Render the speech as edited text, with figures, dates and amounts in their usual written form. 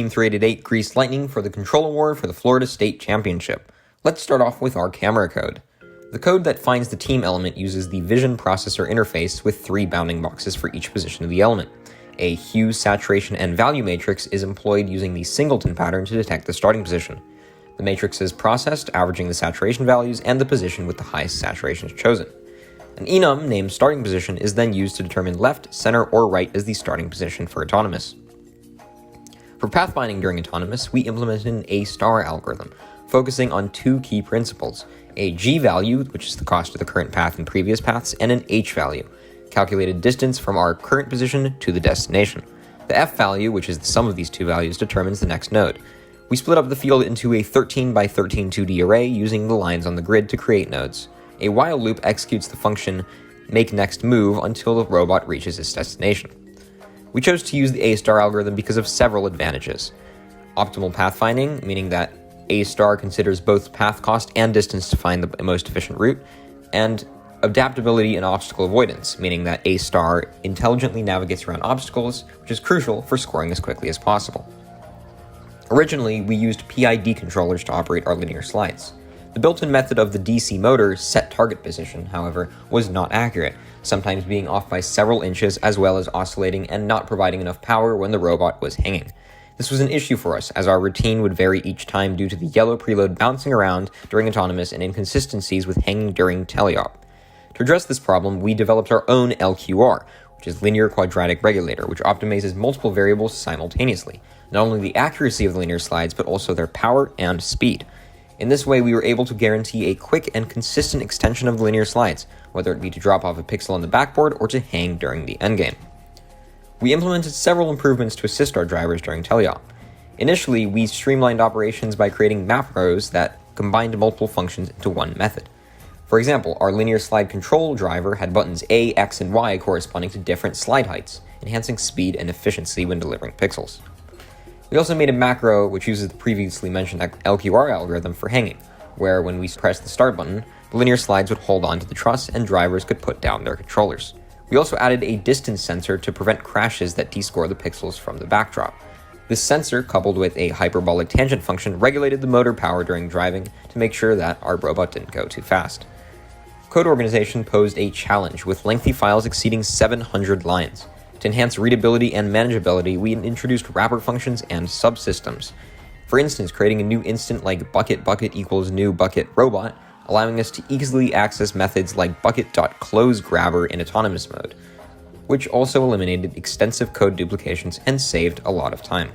Team 388 Greased Lightning for the Control Award for the Florida State Championship. Let's start off with our camera code. The code that finds the team element uses the Vision Processor interface with 3 bounding boxes for each position of the element. A hue, saturation, and value matrix is employed using the singleton pattern to detect the starting position. The matrix is processed, averaging the saturation values and the position with the highest saturations chosen. An enum named starting position is then used to determine left, center, or right as the starting position for Autonomous. For pathfinding during Autonomous, we implemented an A-star algorithm, focusing on 2 key principles: a g-value, which is the cost of the current path and previous paths, and an h-value, calculated distance from our current position to the destination. The f-value, which is the sum of these 2 values, determines the next node. We split up the field into a 13 by 13 2D array using the lines on the grid to create nodes. A while loop executes the function makeNextMove until the robot reaches its destination. We chose to use the A-star algorithm because of several advantages. Optimal pathfinding, meaning that A-star considers both path cost and distance to find the most efficient route, and adaptability and obstacle avoidance, meaning that A-star intelligently navigates around obstacles, which is crucial for scoring as quickly as possible. Originally, we used PID controllers to operate our linear slides. The built-in method of the DC motor set target position, however, was not accurate, sometimes being off by several inches as well as oscillating and not providing enough power when the robot was hanging. This was an issue for us, as our routine would vary each time due to the yellow preload bouncing around during Autonomous and inconsistencies with hanging during teleop. To address this problem, we developed our own LQR, which is Linear Quadratic Regulator, which optimizes multiple variables simultaneously, not only the accuracy of the linear slides, but also their power and speed. In this way, we were able to guarantee a quick and consistent extension of the linear slides, whether it be to drop off a pixel on the backboard or to hang during the endgame. We implemented several improvements to assist our drivers during teleop. Initially, we streamlined operations by creating macros that combined multiple functions into one method. For example, our linear slide control driver had buttons A, X, and Y corresponding to different slide heights, enhancing speed and efficiency when delivering pixels. We also made a macro which uses the previously mentioned LQR algorithm for hanging, where when we press the start button, the linear slides would hold on to the truss and drivers could put down their controllers. We also added a distance sensor to prevent crashes that descore the pixels from the backdrop. This sensor, coupled with a hyperbolic tangent function, regulated the motor power during driving to make sure that our robot didn't go too fast. Code organization posed a challenge with lengthy files exceeding 700 lines. To enhance readability and manageability, we introduced wrapper functions and subsystems. For instance, creating a new instant like bucket equals new bucket robot, allowing us to easily access methods like bucket.closeGrabber in Autonomous mode, which also eliminated extensive code duplications and saved a lot of time.